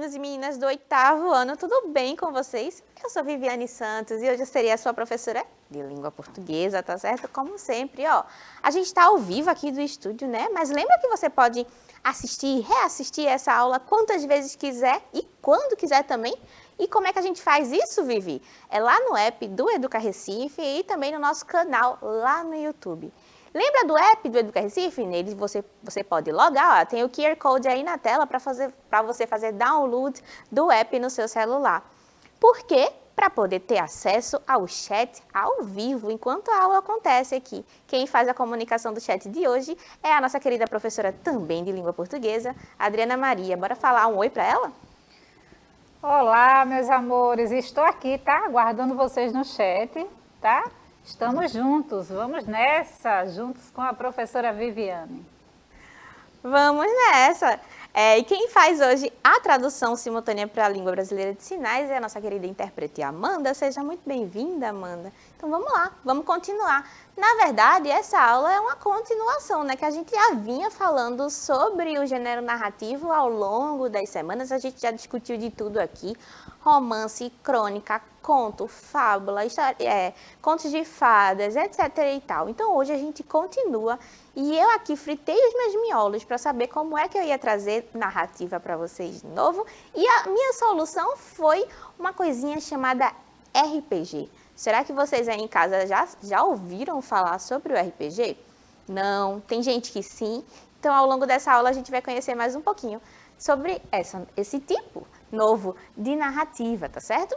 meninos e meninas do 8º ano, tudo bem com vocês? Eu sou Viviane Santos e hoje eu serei a sua professora de língua portuguesa, tá certo? Como sempre, ó, a gente está ao vivo aqui do estúdio, né? Mas lembra que você pode assistir, reassistir essa aula quantas vezes quiser e quando quiser também? E como é que a gente faz isso, Vivi? É lá no app do Educa Recife e também no nosso canal lá no YouTube. Lembra do app do Educa Recife? Nele você pode logar, ó, tem o QR Code aí na tela para você fazer download do app no seu celular. Por quê? Para poder ter acesso ao chat ao vivo, enquanto a aula acontece aqui. Quem faz a comunicação do chat de hoje é a nossa querida professora também de língua portuguesa, Adriana Maria. Bora falar um oi para ela? Olá, meus amores, estou aqui, tá? Aguardando vocês no chat, tá? Estamos juntos, vamos nessa, juntos com a professora Viviane. Vamos nessa! E quem faz hoje a tradução simultânea para a língua brasileira de sinais é a nossa querida intérprete Amanda. Seja muito bem-vinda, Amanda. Então vamos lá, vamos continuar. Na verdade, essa aula é uma continuação, né? Que a gente já vinha falando sobre o gênero narrativo ao longo das semanas. A gente já discutiu de tudo aqui. Romance, crônica, conto, fábula, contos de fadas, etc. e tal. Então hoje a gente continua e eu aqui fritei os meus miolos para saber como é que eu ia trazer narrativa para vocês de novo. E a minha solução foi uma coisinha chamada RPG. Será que vocês aí em casa já ouviram falar sobre o RPG? Não, tem gente que sim. Então ao longo dessa aula a gente vai conhecer mais um pouquinho sobre esse tipo novo de narrativa, tá certo?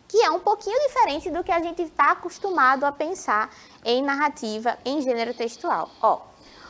Que é um pouquinho diferente do que a gente está acostumado a pensar em narrativa em gênero textual. Ó,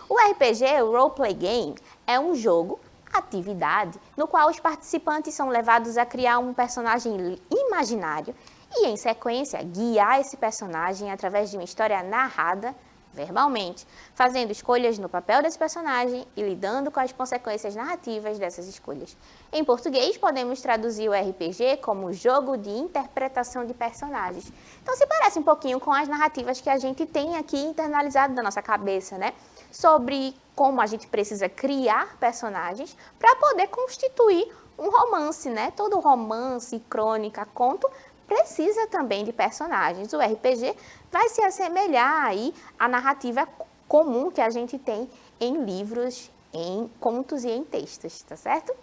o RPG, o Role Play Game, é um jogo, atividade, no qual os participantes são levados a criar um personagem imaginário e, em sequência, guiar esse personagem através de uma história narrada verbalmente, fazendo escolhas no papel desse personagem e lidando com as consequências narrativas dessas escolhas. Em português, podemos traduzir o RPG como jogo de interpretação de personagens. Então, se parece um pouquinho com as narrativas que a gente tem aqui internalizado na nossa cabeça, né? Sobre como a gente precisa criar personagens para poder constituir um romance, né? Todo romance, crônica, conto precisa também de personagens. O RPG vai se assemelhar aí à narrativa comum que a gente tem em livros, em contos e em textos, tá certo?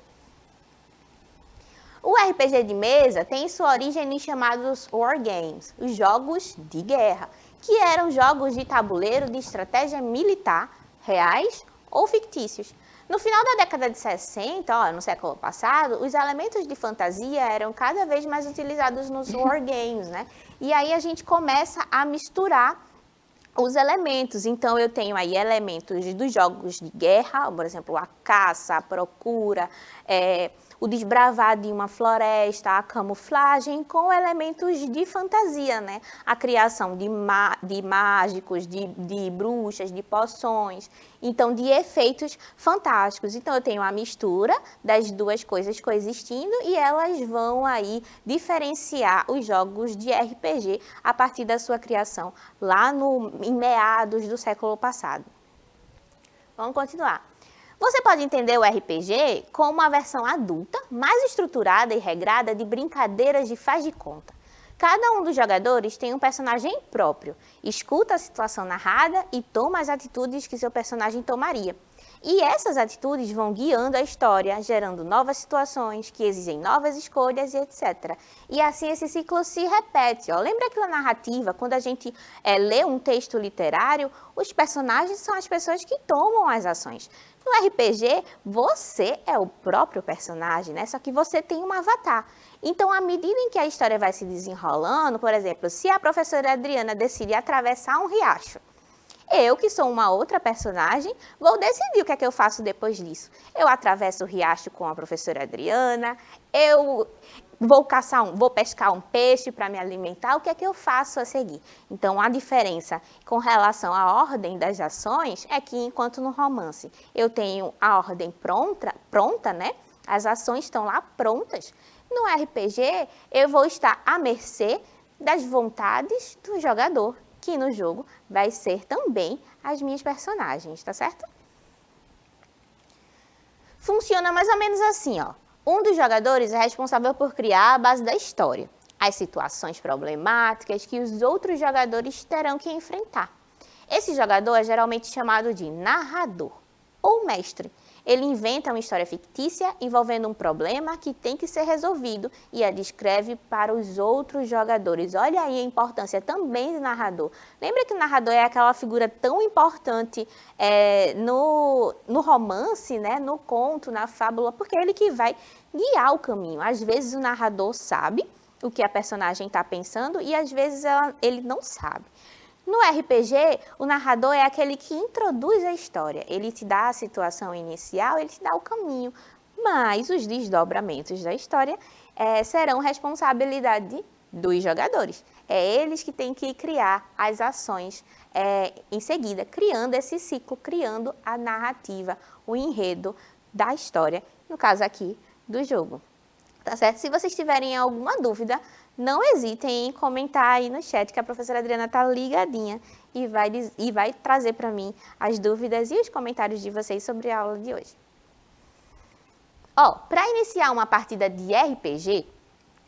O RPG de mesa tem sua origem nos chamados Wargames, os jogos de guerra, que eram jogos de tabuleiro de estratégia militar, reais ou fictícios. No final da década de 60, no século passado, os elementos de fantasia eram cada vez mais utilizados nos wargames, né? E aí a gente começa a misturar os elementos. Então, eu tenho aí elementos dos jogos de guerra, por exemplo, a caça, a procura, o desbravar de uma floresta, a camuflagem, com elementos de fantasia, né? A criação de mágicos, de bruxas, de poções, então de efeitos fantásticos. Então eu tenho a mistura das duas coisas coexistindo e elas vão aí diferenciar os jogos de RPG a partir da sua criação lá em meados do século passado. Vamos continuar. Você pode entender o RPG como uma versão adulta, mais estruturada e regrada de brincadeiras de faz de conta. Cada um dos jogadores tem um personagem próprio, escuta a situação narrada e toma as atitudes que seu personagem tomaria. E essas atitudes vão guiando a história, gerando novas situações que exigem novas escolhas e etc. E assim esse ciclo se repete. Ó. Lembra aquela narrativa, quando a gente lê um texto literário, os personagens são as pessoas que tomam as ações. No RPG, você é o próprio personagem, né? Só que você tem um avatar. Então, à medida em que a história vai se desenrolando, por exemplo, se a professora Adriana decide atravessar um riacho, eu, que sou uma outra personagem, vou decidir o que é que eu faço depois disso. Eu atravesso o riacho com a professora Adriana, eu vou pescar um peixe para me alimentar, o que é que eu faço a seguir? Então, a diferença com relação à ordem das ações é que, enquanto no romance eu tenho a ordem pronta, né? As ações estão lá prontas. No RPG, eu vou estar à mercê das vontades do jogador, que no jogo vai ser também as minhas personagens, tá certo? Funciona mais ou menos assim, ó. Um dos jogadores é responsável por criar a base da história, as situações problemáticas que os outros jogadores terão que enfrentar. Esse jogador é geralmente chamado de narrador ou mestre. Ele inventa uma história fictícia envolvendo um problema que tem que ser resolvido e a descreve para os outros jogadores. Olha aí a importância também do narrador. Lembra que o narrador é aquela figura tão importante no romance, né, no conto, na fábula, porque é ele que vai guiar o caminho. Às vezes o narrador sabe o que a personagem está pensando e às vezes ele não sabe. No RPG, o narrador é aquele que introduz a história. Ele te dá a situação inicial, ele te dá o caminho. Mas os desdobramentos da história serão responsabilidade dos jogadores. É eles que têm que criar as ações em seguida, criando esse ciclo, criando a narrativa, o enredo da história, no caso aqui, do jogo. Tá certo? Se vocês tiverem alguma dúvida, não hesitem em comentar aí no chat, que a professora Adriana está ligadinha e vai trazer para mim as dúvidas e os comentários de vocês sobre a aula de hoje. Para iniciar uma partida de RPG,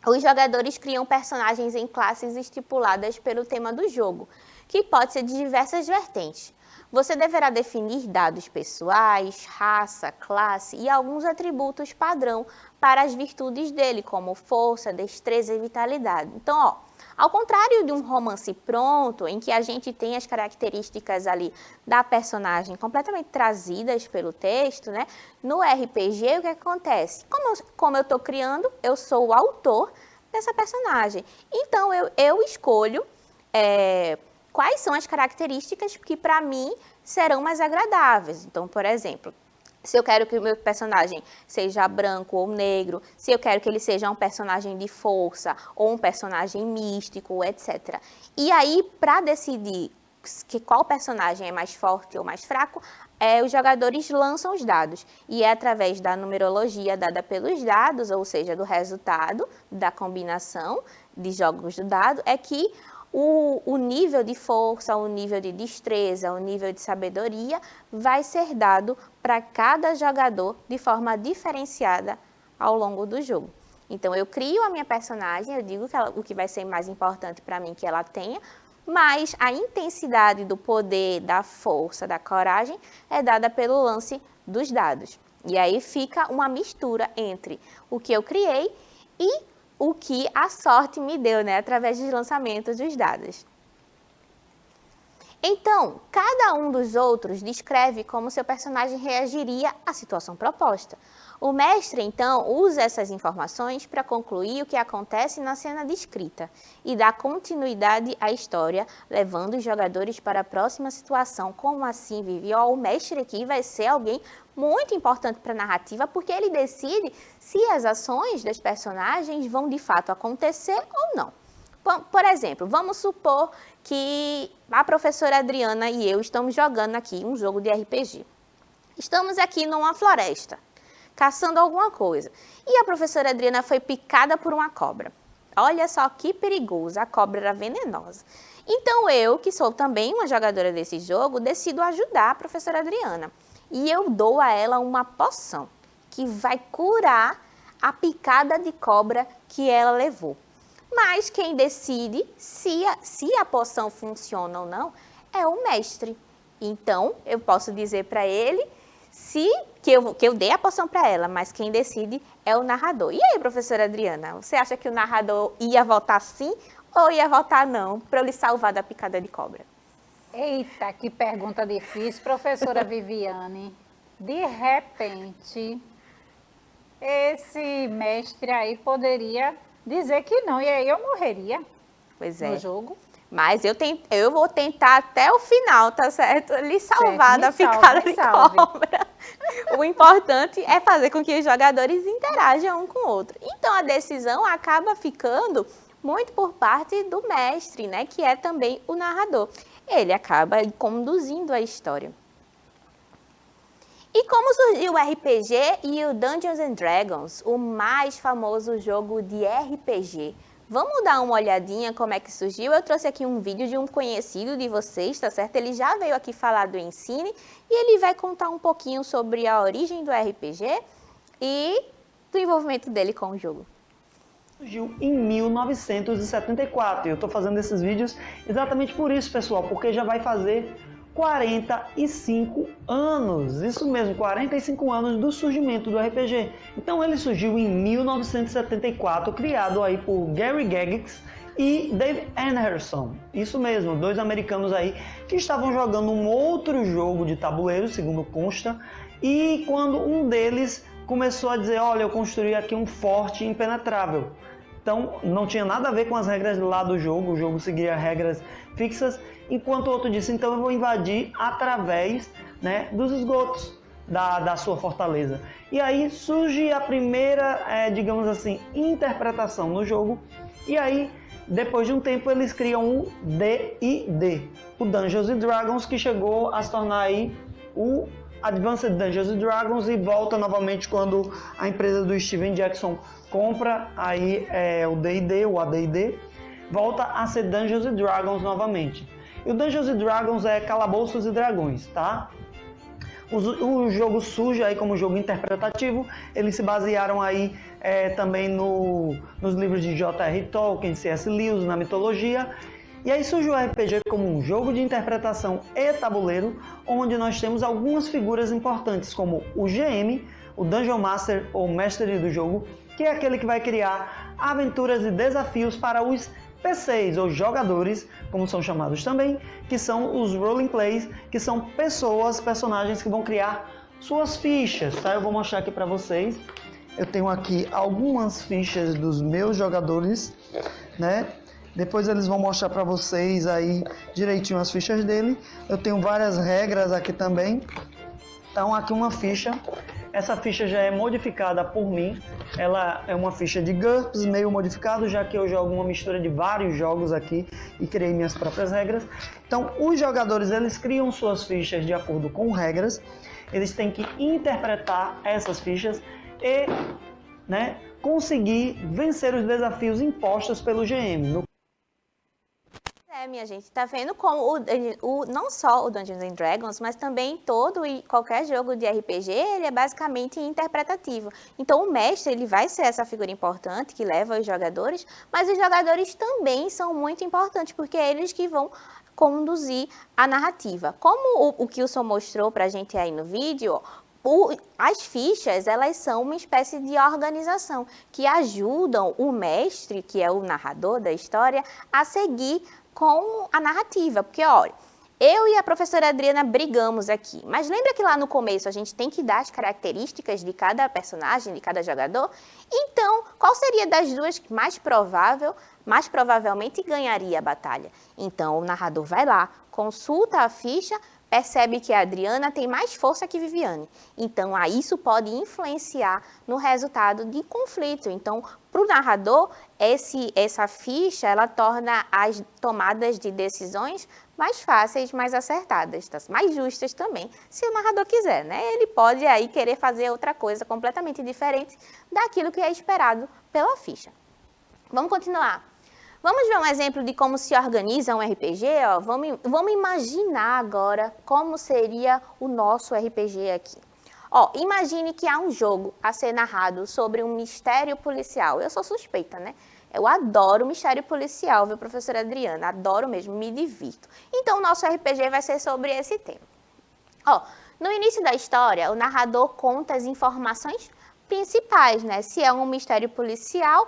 os jogadores criam personagens em classes estipuladas pelo tema do jogo, que pode ser de diversas vertentes. Você deverá definir dados pessoais, raça, classe e alguns atributos padrão para as virtudes dele, como força, destreza e vitalidade. Então, ao contrário de um romance pronto, em que a gente tem as características ali da personagem completamente trazidas pelo texto, né? No RPG, o que acontece? Como eu estou criando, eu sou o autor dessa personagem. Então, eu escolho quais são as características que, para mim, serão mais agradáveis. Então, por exemplo, se eu quero que o meu personagem seja branco ou negro, se eu quero que ele seja um personagem de força ou um personagem místico, etc. E aí, para decidir qual personagem é mais forte ou mais fraco, os jogadores lançam os dados. E é através da numerologia dada pelos dados, ou seja, do resultado da combinação de jogos do dado, é que o nível de força, o nível de destreza, o nível de sabedoria vai ser dado para cada jogador de forma diferenciada ao longo do jogo. Então, eu crio a minha personagem, eu digo o que vai ser mais importante para mim que ela tenha, mas a intensidade do poder, da força, da coragem é dada pelo lance dos dados. E aí fica uma mistura entre o que eu criei e o que a sorte me deu, né, através dos lançamentos dos dados. Então, cada um dos outros descreve como seu personagem reagiria à situação proposta. O mestre, então, usa essas informações para concluir o que acontece na cena descrita e dar continuidade à história, levando os jogadores para a próxima situação. Como assim, Vivi? O mestre aqui vai ser alguém muito importante para a narrativa, porque ele decide se as ações dos personagens vão de fato acontecer ou não. Por exemplo, vamos supor que a professora Adriana e eu estamos jogando aqui um jogo de RPG. Estamos aqui numa floresta, caçando alguma coisa. E a professora Adriana foi picada por uma cobra. Olha só que perigoso, a cobra era venenosa. Então eu, que sou também uma jogadora desse jogo, decido ajudar a professora Adriana. E eu dou a ela uma poção que vai curar a picada de cobra que ela levou. Mas quem decide se a poção funciona ou não é o mestre. Então, eu posso dizer para ele que eu dei a poção para ela, mas quem decide é o narrador. E aí, professora Adriana, você acha que o narrador ia votar sim ou ia votar não para eu lhe salvar da picada de cobra? Eita, que pergunta difícil, professora Viviane. De repente, esse mestre aí poderia dizer que não, e aí eu morreria no jogo. Mas eu vou tentar até o final, tá certo? Lhe salvar da picada de cobra. O importante é fazer com que os jogadores interajam um com o outro. Então, a decisão acaba ficando muito por parte do mestre, né? Que é também o narrador. Ele acaba conduzindo a história. E como surgiu o RPG e o Dungeons and Dragons, o mais famoso jogo de RPG? Vamos dar uma olhadinha como é que surgiu? Eu trouxe aqui um vídeo de um conhecido de vocês, tá certo? Ele já veio aqui falar do Ensine e ele vai contar um pouquinho sobre a origem do RPG e do envolvimento dele com o jogo? Surgiu em 1974. Eu estou fazendo esses vídeos exatamente por isso, pessoal, porque já vai fazer 45 anos. Isso mesmo, 45 anos do surgimento do RPG. Então ele surgiu em 1974, criado aí por Gary Gygax e Dave Anderson. Isso mesmo, dois americanos aí que estavam jogando um outro jogo de tabuleiro, segundo consta, e quando um deles começou a dizer, olha, eu construí aqui um forte impenetrável. Então, não tinha nada a ver com as regras lá do jogo, o jogo seguia regras fixas, enquanto o outro disse, então eu vou invadir através, né, dos esgotos da sua fortaleza. E aí surge a primeira, digamos assim, interpretação no jogo, e aí, depois de um tempo, eles criam o D&D, o Dungeons & Dragons, que chegou a se tornar aí o Advanced Dungeons & Dragons e volta novamente quando a empresa do Steven Jackson compra aí o D&D, o AD&D, volta a ser Dungeons & Dragons novamente. E o Dungeons & Dragons é Calabouços e Dragões, tá? O jogo surge aí como jogo interpretativo, eles se basearam aí também nos livros de J.R. Tolkien, C.S. Lewis, na mitologia. E aí surge o RPG como um jogo de interpretação e tabuleiro, onde nós temos algumas figuras importantes, como o GM, o Dungeon Master ou mestre do jogo, que é aquele que vai criar aventuras e desafios para os PCs ou jogadores, como são chamados também, que são os Rolling Plays, que são personagens que vão criar suas fichas, tá? Eu vou mostrar aqui para vocês. Eu tenho aqui algumas fichas dos meus jogadores, né? Depois eles vão mostrar para vocês aí direitinho as fichas dele. Eu tenho várias regras aqui também. Então aqui uma ficha. Essa ficha já é modificada por mim. Ela é uma ficha de GURPS meio modificado, já que eu jogo uma mistura de vários jogos aqui e criei minhas próprias regras. Então os jogadores eles criam suas fichas de acordo com regras. Eles têm que interpretar essas fichas e, né, conseguir vencer os desafios impostos pelo GM. Minha gente, tá vendo como não só o Dungeons & Dragons, mas também todo e qualquer jogo de RPG, ele é basicamente interpretativo. Então o mestre, ele vai ser essa figura importante que leva os jogadores, mas os jogadores também são muito importantes, porque é eles que vão conduzir a narrativa. Como o Kilson mostrou pra gente aí no vídeo, as fichas, elas são uma espécie de organização que ajudam o mestre, que é o narrador da história, a seguir com a narrativa, porque olha, eu e a professora Adriana brigamos aqui, mas lembra que lá no começo a gente tem que dar as características de cada personagem, de cada jogador? Então, qual seria das duas que mais provavelmente ganharia a batalha? Então, o narrador vai lá, consulta a ficha, percebe que a Adriana tem mais força que Viviane. Então, isso pode influenciar no resultado de conflito. Então, para o narrador, essa ficha, ela torna as tomadas de decisões mais fáceis, mais acertadas, tá? Mais justas também, se o narrador quiser, né? Ele pode aí querer fazer outra coisa completamente diferente daquilo que é esperado pela ficha. Vamos continuar. Vamos ver um exemplo de como se organiza um RPG? Ó. Vamos imaginar agora como seria o nosso RPG aqui. Ó, imagine que há um jogo a ser narrado sobre um mistério policial. Eu sou suspeita, né? Eu adoro mistério policial, viu, professora Adriana? Adoro mesmo, me divirto. Então, o nosso RPG vai ser sobre esse tema. Ó, no início da história, o narrador conta as informações principais, né? Se é um mistério policial,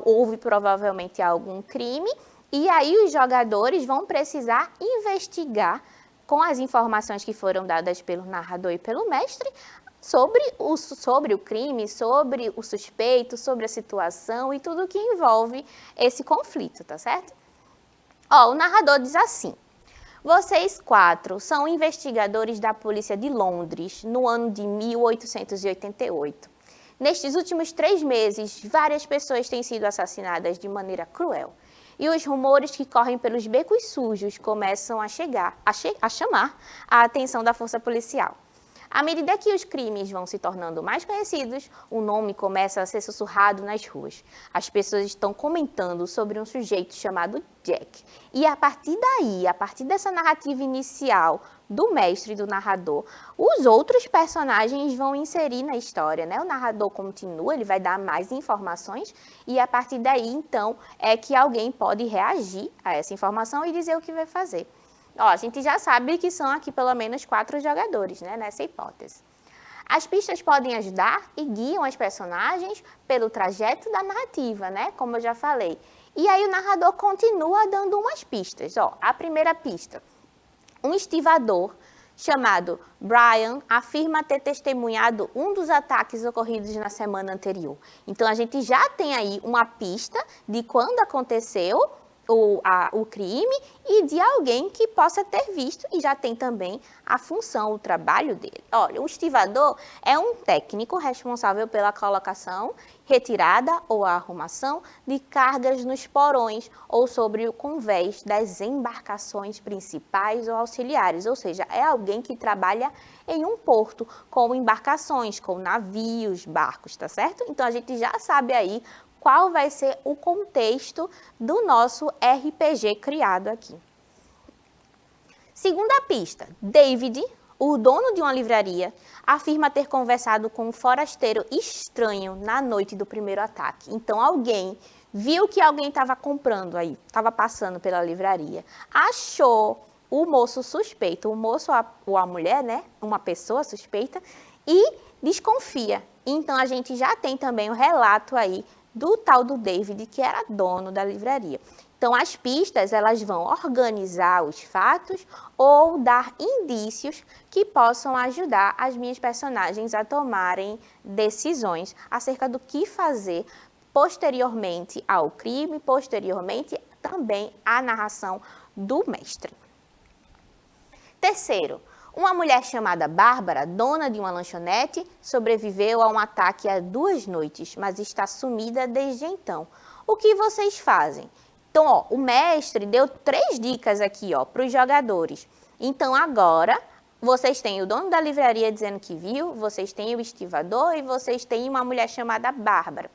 houve provavelmente algum crime, e aí os jogadores vão precisar investigar com as informações que foram dadas pelo narrador e pelo mestre sobre o crime, sobre o suspeito, sobre a situação e tudo que envolve esse conflito, tá certo? Ó, o narrador diz assim: vocês 4 são investigadores da polícia de Londres no ano de 1888. Nestes últimos 3 meses, várias pessoas têm sido assassinadas de maneira cruel. E os rumores que correm pelos becos sujos começam a chamar a atenção da força policial. À medida que os crimes vão se tornando mais conhecidos, o nome começa a ser sussurrado nas ruas. As pessoas estão comentando sobre um sujeito chamado Jack. E a partir daí, a partir dessa narrativa inicial do mestre e do narrador, os outros personagens vão inserir na história, né? O narrador continua, ele vai dar mais informações e a partir daí, então, é que alguém pode reagir a essa informação e dizer o que vai fazer. Ó, a gente já sabe que são aqui pelo menos 4 jogadores, né, nessa hipótese. As pistas podem ajudar e guiam as personagens pelo trajeto da narrativa, né, como eu já falei. E aí o narrador continua dando umas pistas. Ó, a primeira pista, um estivador chamado Brian afirma ter testemunhado um dos ataques ocorridos na semana anterior. Então, a gente já tem aí uma pista de quando aconteceu o crime e de alguém que possa ter visto e já tem também a função, o trabalho dele. Olha, o estivador é um técnico responsável pela colocação, retirada ou arrumação de cargas nos porões ou sobre o convés das embarcações principais ou auxiliares, ou seja, é alguém que trabalha em um porto com embarcações, com navios, barcos, tá certo? Então a gente já sabe aí qual vai ser o contexto do nosso RPG criado aqui. Segunda pista, David, o dono de uma livraria, afirma ter conversado com um forasteiro estranho na noite do primeiro ataque. Então, alguém viu que alguém estava comprando aí, estava passando pela livraria, achou o moço suspeito, o moço ou a mulher, né, uma pessoa suspeita, e desconfia. Então, a gente já tem também o relato aí do tal do David, que era dono da livraria. Então, as pistas, elas vão organizar os fatos ou dar indícios que possam ajudar as minhas personagens a tomarem decisões acerca do que fazer posteriormente ao crime, posteriormente também à narração do mestre. Terceiro, uma mulher chamada Bárbara, dona de uma lanchonete, sobreviveu a um ataque há 2 noites, mas está sumida desde então. O que vocês fazem? Então, ó, o mestre deu 3 dicas aqui, ó, para os jogadores. Então, agora, vocês têm o dono da livraria dizendo que viu, vocês têm o estivador e vocês têm uma mulher chamada Bárbara,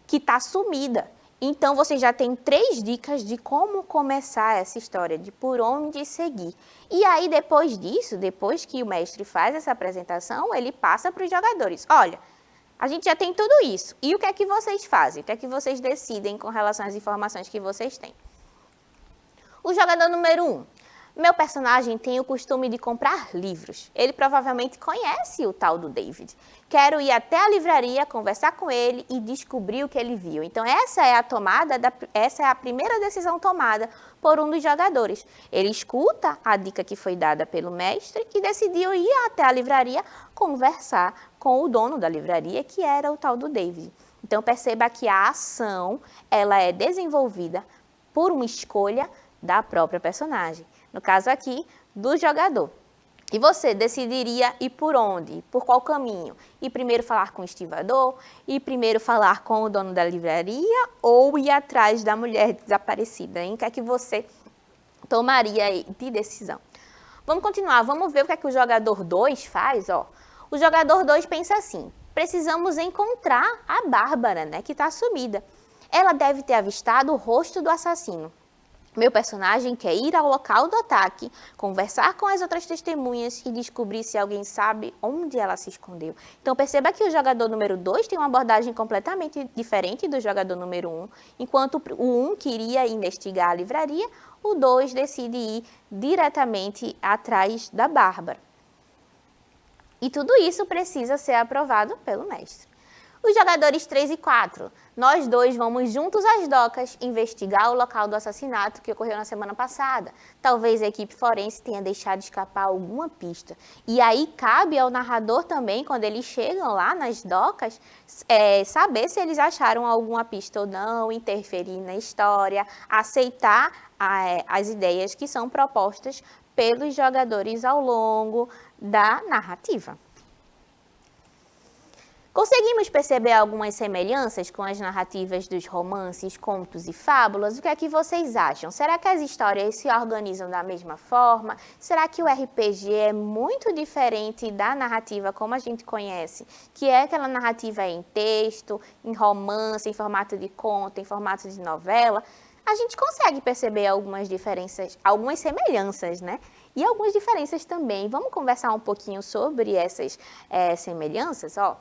que está sumida. Então, você já tem 3 dicas de como começar essa história, de por onde seguir. E aí, depois disso, depois que o mestre faz essa apresentação, ele passa para os jogadores. Olha, a gente já tem tudo isso. E o que é que vocês fazem? O que é que vocês decidem com relação às informações que vocês têm? O jogador número 1. Meu personagem tem o costume de comprar livros. Ele provavelmente conhece o tal do David. Quero ir até a livraria, conversar com ele e descobrir o que ele viu. Então, essa é a primeira decisão tomada por um dos jogadores. Ele escuta a dica que foi dada pelo mestre e decidiu ir até a livraria conversar com o dono da livraria, que era o tal do David. Então, perceba que a ação ela é desenvolvida por uma escolha da própria personagem. No caso aqui, do jogador. E você decidiria ir por onde? Por qual caminho? Ir primeiro falar com o estivador? Ir primeiro falar com o dono da livraria? Ou ir atrás da mulher desaparecida, hein? O que é que você tomaria aí de decisão? Vamos continuar, vamos ver o que é que o jogador 2 faz, ó. O jogador 2 pensa assim, precisamos encontrar a Bárbara, né, que está sumida. Ela deve ter avistado o rosto do assassino. Meu personagem quer ir ao local do ataque, conversar com as outras testemunhas e descobrir se alguém sabe onde ela se escondeu. Então, perceba que o jogador número 2 tem uma abordagem completamente diferente do jogador número 1. Enquanto o 1 queria investigar a livraria, o 2 decide ir diretamente atrás da Bárbara. E tudo isso precisa ser aprovado pelo mestre. Os jogadores 3 e 4, nós 2 vamos juntos às docas investigar o local do assassinato que ocorreu na semana passada. Talvez a equipe forense tenha deixado escapar alguma pista. E aí cabe ao narrador também, quando eles chegam lá nas docas, saber se eles acharam alguma pista ou não, interferir na história, aceitar as ideias que são propostas pelos jogadores ao longo da narrativa. Conseguimos perceber algumas semelhanças com as narrativas dos romances, contos e fábulas? O que é que vocês acham? Será que as histórias se organizam da mesma forma? Será que o RPG é muito diferente da narrativa como a gente conhece, que é aquela narrativa em texto, em romance, em formato de conto, em formato de novela? A gente consegue perceber algumas diferenças, algumas semelhanças, né? E algumas diferenças também. Vamos conversar um pouquinho sobre essas semelhanças, ó.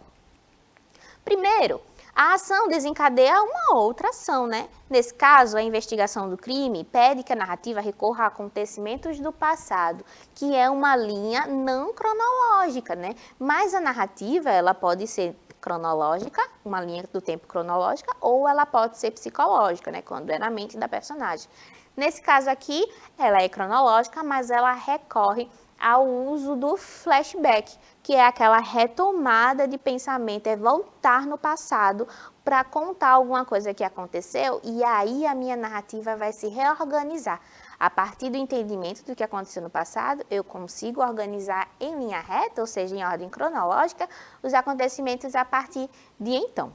Primeiro, a ação desencadeia uma outra ação, né? Nesse caso, a investigação do crime pede que a narrativa recorra a acontecimentos do passado, que é uma linha não cronológica, né? Mas a narrativa, ela pode ser cronológica, uma linha do tempo cronológica, ou ela pode ser psicológica, né? Quando é na mente da personagem. Nesse caso aqui, ela é cronológica, mas ela recorre ao uso do flashback, que é aquela retomada de pensamento, é voltar no passado para contar alguma coisa que aconteceu e aí a minha narrativa vai se reorganizar. A partir do entendimento do que aconteceu no passado, eu consigo organizar em linha reta, ou seja, em ordem cronológica, os acontecimentos a partir de então.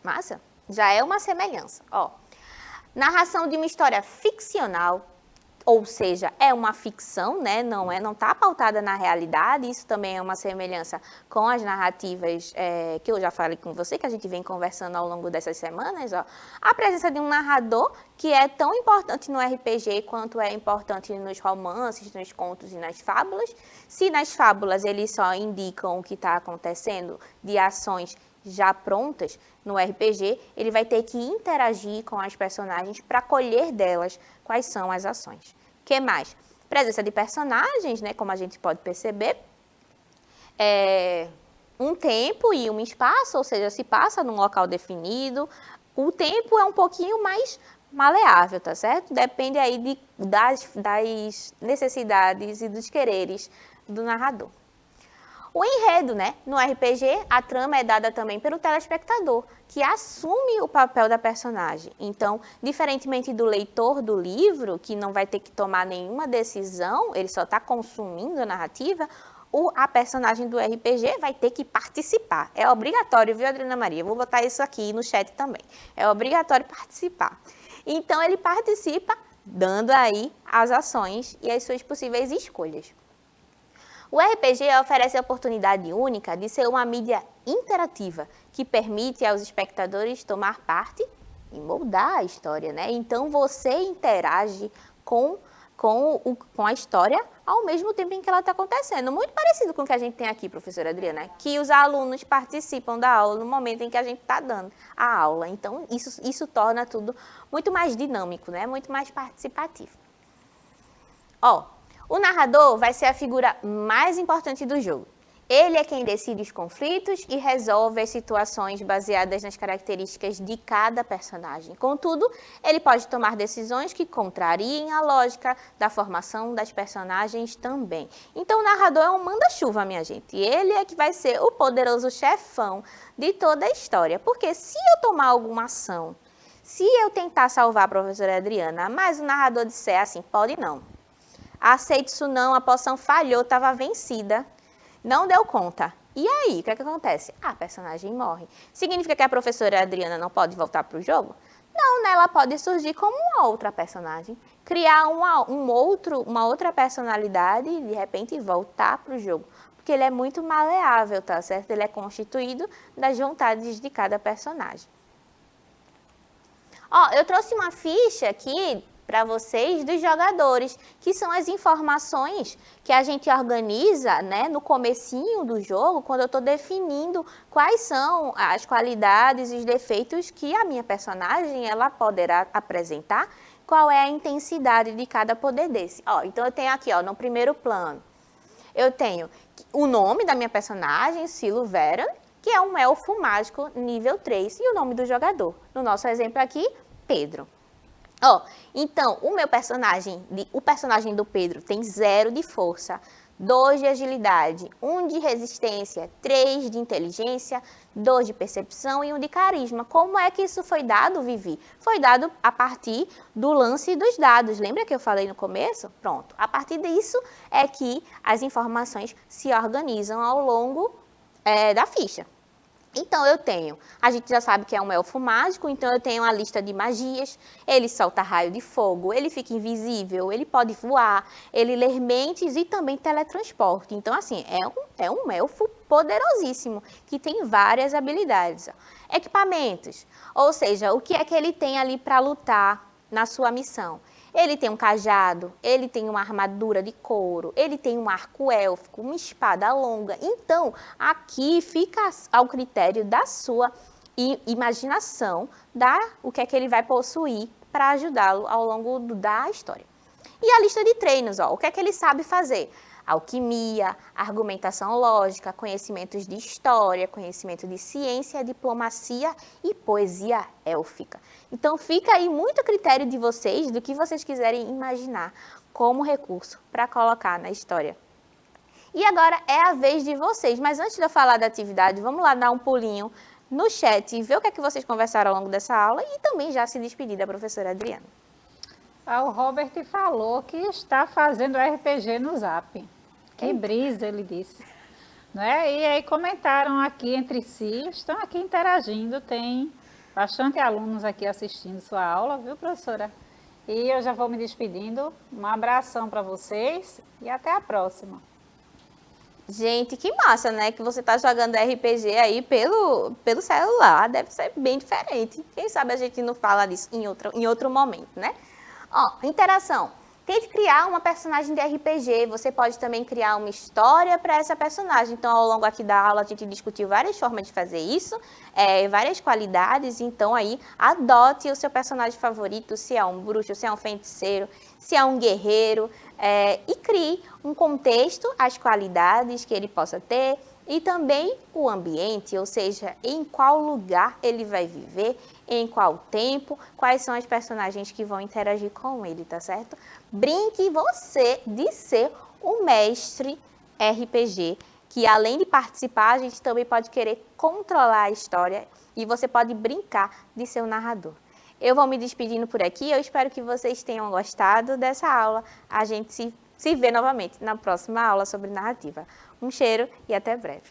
Massa? Já é uma semelhança. Ó, narração de uma história ficcional, ou seja, é uma ficção, né? Não está pautada na realidade. Isso também é uma semelhança com as narrativas que eu já falei com você, que a gente vem conversando ao longo dessas semanas. Ó. A presença de um narrador, que é tão importante no RPG quanto é importante nos romances, nos contos e nas fábulas. Se nas fábulas eles só indicam o que está acontecendo de ações já prontas, no RPG, ele vai ter que interagir com as personagens para colher delas quais são as ações. O que mais? Presença de personagens, né, como a gente pode perceber. Um tempo e um espaço, ou seja, se passa num local definido. O tempo é um pouquinho mais maleável, tá certo? Depende aí das necessidades e dos quereres do narrador. O enredo, né? No RPG, a trama é dada também pelo telespectador, que assume o papel da personagem. Então, diferentemente do leitor do livro, que não vai ter que tomar nenhuma decisão, ele só está consumindo a narrativa, a personagem do RPG vai ter que participar. É obrigatório, viu, Adriana Maria? Vou botar isso aqui no chat também. É obrigatório participar. Então, ele participa dando aí as ações e as suas possíveis escolhas. O RPG oferece a oportunidade única de ser uma mídia interativa, que permite aos espectadores tomar parte e moldar a história, né? Então, você interage com a história ao mesmo tempo em que ela está acontecendo. Muito parecido com o que a gente tem aqui, professora Adriana, que os alunos participam da aula no momento em que a gente está dando a aula. Então, isso torna tudo muito mais dinâmico, né? Muito mais participativo. Ó, o narrador vai ser a figura mais importante do jogo. Ele é quem decide os conflitos e resolve as situações baseadas nas características de cada personagem. Contudo, ele pode tomar decisões que contrariem a lógica da formação das personagens também. Então, o narrador é um manda-chuva, minha gente. Ele é que vai ser o poderoso chefão de toda a história. Porque se eu tomar alguma ação, se eu tentar salvar a professora Adriana, mas o narrador disser assim, pode não. Aceito isso não, a poção falhou, estava vencida, não deu conta. E aí, o que acontece? A personagem morre. Significa que a professora Adriana não pode voltar para o jogo? Não, né? Ela pode surgir como uma outra personagem, criar uma outra personalidade e, de repente, voltar para o jogo. Porque ele é muito maleável, tá certo? Ele é constituído das vontades de cada personagem. Ó, eu trouxe uma ficha aqui para vocês dos jogadores, que são as informações que a gente organiza, né, no comecinho do jogo, quando eu estou definindo quais são as qualidades e os defeitos que a minha personagem ela poderá apresentar, qual é a intensidade de cada poder desse. Ó, então eu tenho aqui, ó, no primeiro plano, eu tenho o nome da minha personagem, Silo Veran, que é um elfo mágico nível 3, e o nome do jogador. No nosso exemplo aqui, Pedro. Ó, então, o personagem do Pedro tem 0 de força, 2 de agilidade, 1 de resistência, 3 de inteligência, 2 de percepção e 1 de carisma. Como é que isso foi dado, Vivi? Foi dado a partir do lance dos dados. Lembra que eu falei no começo? Pronto. A partir disso é que as informações se organizam ao longo da ficha. Então, a gente já sabe que é um elfo mágico, então eu tenho a lista de magias, ele solta raio de fogo, ele fica invisível, ele pode voar, ele lê mentes e também teletransporte. Então, assim, é um elfo poderosíssimo, que tem várias habilidades. Equipamentos, ou seja, o que é que ele tem ali para lutar na sua missão? Ele tem um cajado, ele tem uma armadura de couro, ele tem um arco élfico, uma espada longa. Então, aqui fica ao critério da sua imaginação, o que é que ele vai possuir para ajudá-lo ao longo da história. E a lista de treinos, ó, o que é que ele sabe fazer? Alquimia, argumentação lógica, conhecimentos de história, conhecimento de ciência, diplomacia e poesia élfica. Então fica aí muito a critério de vocês, do que vocês quiserem imaginar como recurso para colocar na história. E agora é a vez de vocês, mas antes de eu falar da atividade, vamos lá dar um pulinho no chat e ver o que é que vocês conversaram ao longo dessa aula e também já se despedir da professora Adriana. O Robert falou que está fazendo RPG no Zap. Que brisa, ele disse. Né? E aí comentaram aqui entre si, estão aqui interagindo, tem bastante alunos aqui assistindo sua aula, viu, professora? E eu já vou me despedindo. Um abração para vocês e até a próxima. Gente, que massa, né? Que você tá jogando RPG aí pelo celular. Deve ser bem diferente. Quem sabe a gente não fala disso em outro momento, né? Ó, interação. Tente criar uma personagem de RPG. Você pode também criar uma história para essa personagem. Então, ao longo aqui da aula, a gente discutiu várias formas de fazer isso, várias qualidades. Então, aí, adote o seu personagem favorito, se é um bruxo, se é um feiticeiro, se é um guerreiro, e crie um contexto, as qualidades que ele possa ter e também o ambiente, ou seja, em qual lugar ele vai viver, em qual tempo, quais são as personagens que vão interagir com ele, tá certo? Brinque você de ser um mestre RPG, que além de participar, a gente também pode querer controlar a história e você pode brincar de ser o narrador. Eu vou me despedindo por aqui, eu espero que vocês tenham gostado dessa aula. A gente se vê novamente na próxima aula sobre narrativa. Um cheiro e até breve.